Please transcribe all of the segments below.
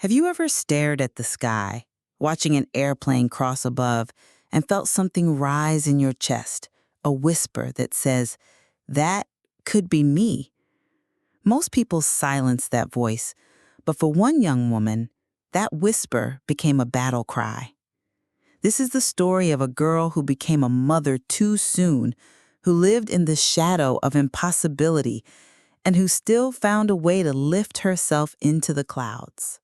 Have you ever stared at the sky, watching an airplane cross above, and felt something rise in your chest, a whisper that says, "That could be me"? Most people silence that voice, but for one young woman, that whisper became a battle cry. This is the story of a girl who became a mother too soon, who lived in the shadow of impossibility, and who still found a way to lift herself into the clouds.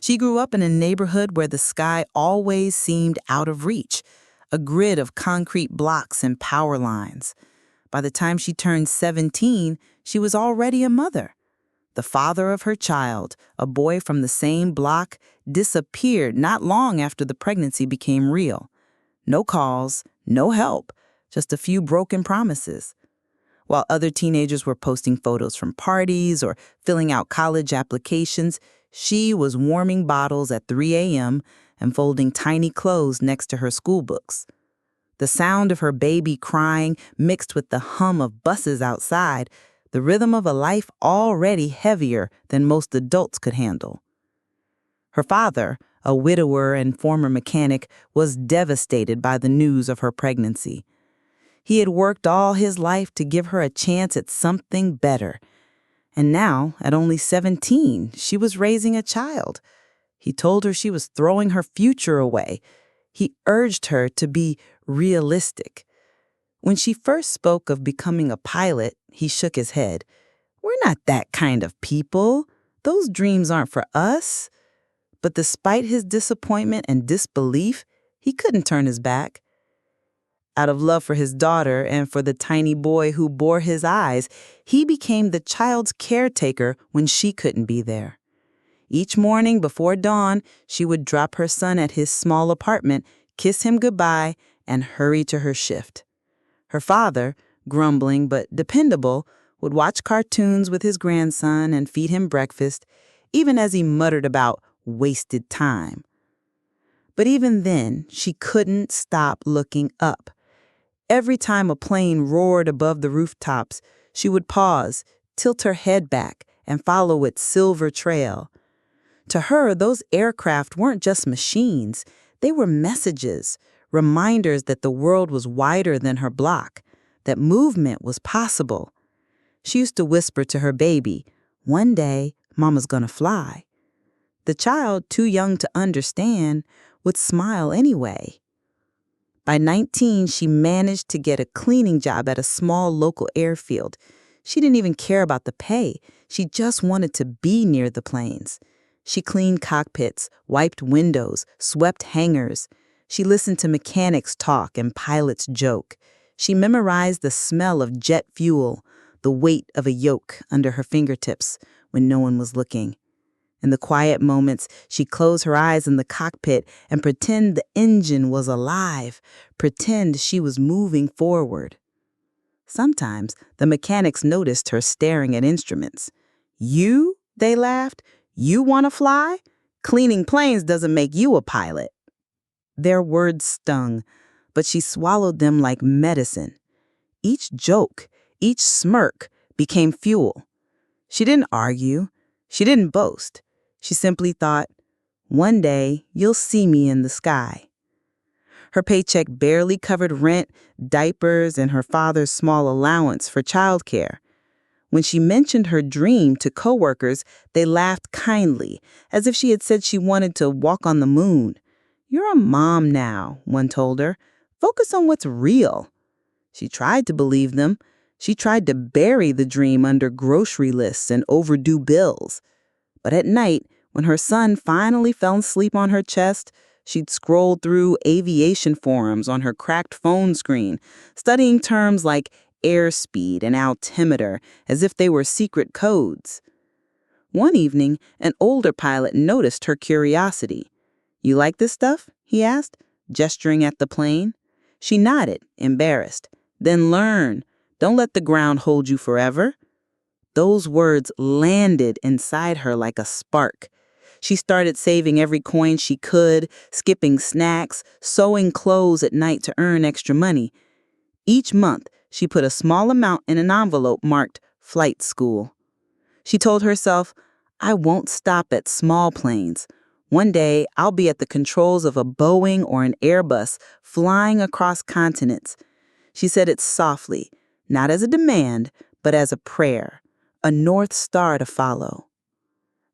She grew up in a neighborhood where the sky always seemed out of reach, a grid of concrete blocks and power lines. By the time she turned 17, she was already a mother. The father of her child, a boy from the same block, disappeared not long after the pregnancy became real. No calls, no help, just a few broken promises. While other teenagers were posting photos from parties or filling out college applications, she was warming bottles at 3 a.m. and folding tiny clothes next to her school books. The sound of her baby crying mixed with the hum of buses outside, the rhythm of a life already heavier than most adults could handle. Her father, a widower and former mechanic, was devastated by the news of her pregnancy. He had worked all his life to give her a chance at something better. And now, at only 17, she was raising a child. He told her she was throwing her future away. He urged her to be realistic. When she first spoke of becoming a pilot, he shook his head. "We're not that kind of people. Those dreams aren't for us." But despite his disappointment and disbelief, he couldn't turn his back. Out of love for his daughter and for the tiny boy who bore his eyes, he became the child's caretaker when she couldn't be there. Each morning before dawn, she would drop her son at his small apartment, kiss him goodbye, and hurry to her shift. Her father, grumbling but dependable, would watch cartoons with his grandson and feed him breakfast, even as he muttered about wasted time. But even then, she couldn't stop looking up. Every time a plane roared above the rooftops, she would pause, tilt her head back, and follow its silver trail. To her, those aircraft weren't just machines. They were messages, reminders that the world was wider than her block, that movement was possible. She used to whisper to her baby, "One day, Mama's gonna fly." The child, too young to understand, would smile anyway. By 19, she managed to get a cleaning job at a small local airfield. She didn't even care about the pay. She just wanted to be near the planes. She cleaned cockpits, wiped windows, swept hangars. She listened to mechanics talk and pilots joke. She memorized the smell of jet fuel, the weight of a yoke under her fingertips when no one was looking. In the quiet moments, she'd close her eyes in the cockpit and pretend the engine was alive, pretend she was moving forward. Sometimes the mechanics noticed her staring at instruments. "You?" they laughed. "You want to fly? Cleaning planes doesn't make you a pilot." Their words stung, but she swallowed them like medicine. Each joke, each smirk became fuel. She didn't argue. She didn't boast. She simply thought, "One day, you'll see me in the sky." Her paycheck barely covered rent, diapers, and her father's small allowance for childcare. When she mentioned her dream to coworkers, they laughed kindly, as if she had said she wanted to walk on the moon. "You're a mom now," one told her. "Focus on what's real." She tried to believe them. She tried to bury the dream under grocery lists and overdue bills. But at night, when her son finally fell asleep on her chest, she'd scroll through aviation forums on her cracked phone screen, studying terms like airspeed and altimeter as if they were secret codes. One evening, an older pilot noticed her curiosity. "You like this stuff?" he asked, gesturing at the plane. She nodded, embarrassed. "Then learn. Don't let the ground hold you forever." Those words landed inside her like a spark. She started saving every coin she could, skipping snacks, sewing clothes at night to earn extra money. Each month, she put a small amount in an envelope marked flight school. She told herself, I won't stop at small planes. One day, I'll be at the controls of a Boeing or an Airbus flying across continents. She said it softly, not as a demand, but as a prayer, a North Star to follow.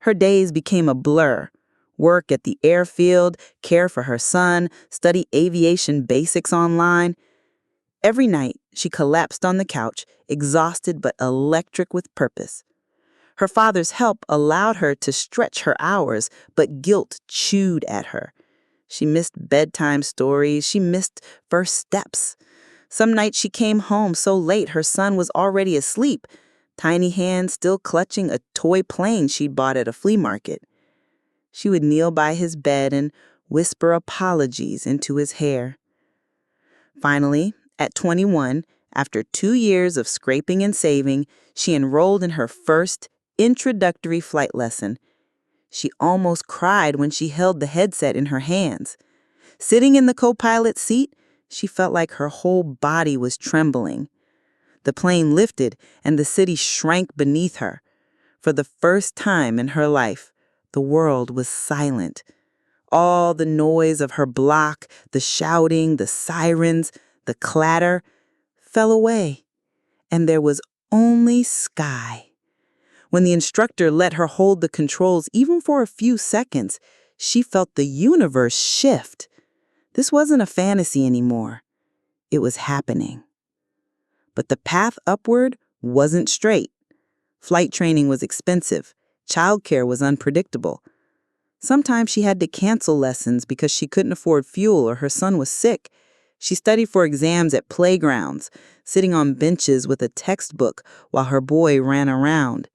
Her days became a blur. Work at the airfield, care for her son, study aviation basics online. Every night, she collapsed on the couch, exhausted but electric with purpose. Her father's help allowed her to stretch her hours, but guilt chewed at her. She missed bedtime stories. She missed first steps. Some nights she came home so late her son was already asleep, tiny hands still clutching a toy plane she'd bought at a flea market. She would kneel by his bed and whisper apologies into his hair. Finally, at 21, after 2 years of scraping and saving, she enrolled in her first introductory flight lesson. She almost cried when she held the headset in her hands. Sitting in the co-pilot's seat, she felt like her whole body was trembling. The plane lifted and the city shrank beneath her. For the first time in her life, the world was silent. All the noise of her block, the shouting, the sirens, the clatter, fell away, and there was only sky. When the instructor let her hold the controls even for a few seconds, she felt the universe shift. This wasn't a fantasy anymore. It was happening. But the path upward wasn't straight. Flight training was expensive. Childcare was unpredictable. Sometimes she had to cancel lessons because she couldn't afford fuel or her son was sick. She studied for exams at playgrounds, sitting on benches with a textbook while her boy ran around.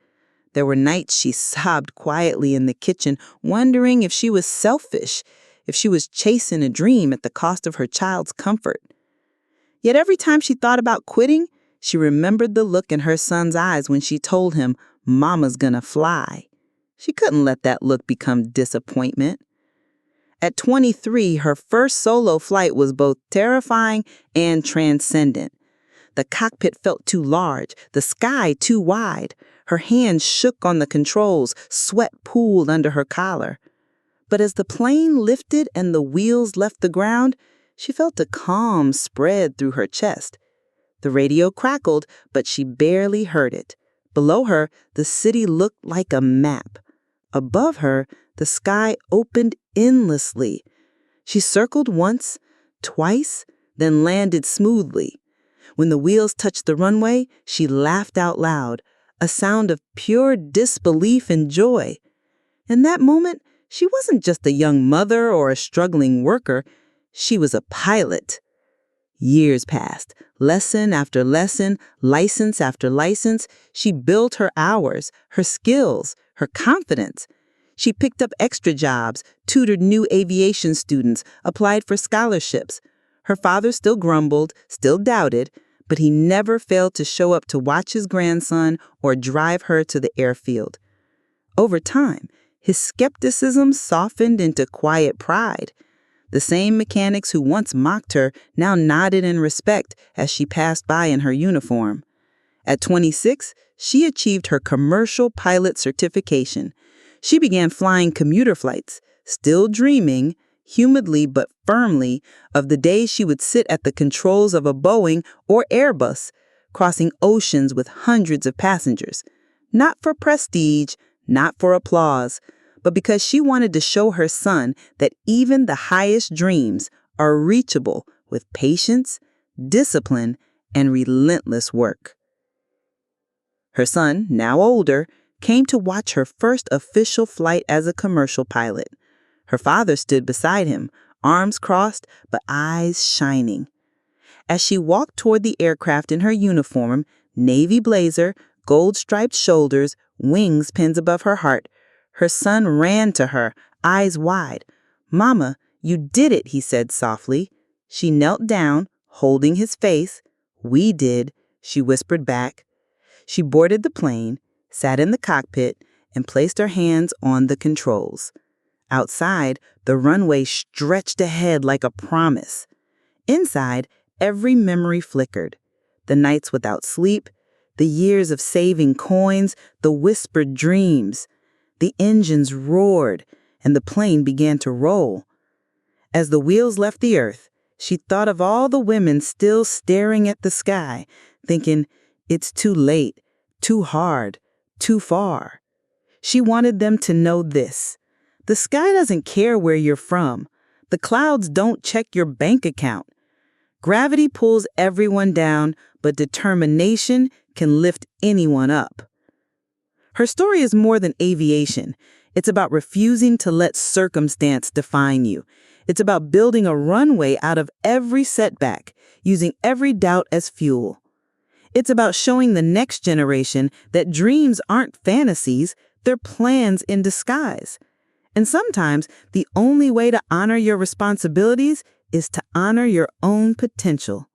There were nights she sobbed quietly in the kitchen, wondering if she was selfish, if she was chasing a dream at the cost of her child's comfort. Yet every time she thought about quitting, she remembered the look in her son's eyes when she told him, "Mama's gonna fly." She couldn't let that look become disappointment. At 23, her first solo flight was both terrifying and transcendent. The cockpit felt too large, the sky too wide. Her hands shook on the controls, sweat pooled under her collar. But as the plane lifted and the wheels left the ground, she felt a calm spread through her chest. The radio crackled, but she barely heard it. Below her, the city looked like a map. Above her, the sky opened endlessly. She circled once, twice, then landed smoothly. When the wheels touched the runway, she laughed out loud, a sound of pure disbelief and joy. In that moment, she wasn't just a young mother or a struggling worker. She was a pilot. Years passed. Lesson after lesson, license after license, she built her hours, her skills, her confidence. She picked up extra jobs, tutored new aviation students, applied for scholarships. Her father still grumbled, still doubted, but he never failed to show up to watch his grandson or drive her to the airfield. Over time, his skepticism softened into quiet pride. The same mechanics who once mocked her now nodded in respect as she passed by in her uniform. At 26, she achieved her commercial pilot certification. She began flying commuter flights, still dreaming, humidly but firmly, of the day she would sit at the controls of a Boeing or Airbus, crossing oceans with hundreds of passengers. Not for prestige, not for applause, but because she wanted to show her son that even the highest dreams are reachable with patience, discipline, and relentless work. Her son, now older, came to watch her first official flight as a commercial pilot. Her father stood beside him, arms crossed but eyes shining. As she walked toward the aircraft in her uniform, navy blazer, gold-striped shoulders, wings pinned above her heart, her son ran to her, eyes wide. "Mama, you did it," he said softly. She knelt down, holding his face. "We did," she whispered back. She boarded the plane, sat in the cockpit, and placed her hands on the controls. Outside, the runway stretched ahead like a promise. Inside, every memory flickered. The nights without sleep, the years of saving coins, the whispered dreams. The engines roared, and the plane began to roll. As the wheels left the earth, she thought of all the women still staring at the sky, thinking, it's too late, too hard, too far. She wanted them to know this. The sky doesn't care where you're from. The clouds don't check your bank account. Gravity pulls everyone down, but determination can lift anyone up. Her story is more than aviation. It's about refusing to let circumstance define you. It's about building a runway out of every setback, using every doubt as fuel. It's about showing the next generation that dreams aren't fantasies, they're plans in disguise. And sometimes the only way to honor your responsibilities is to honor your own potential.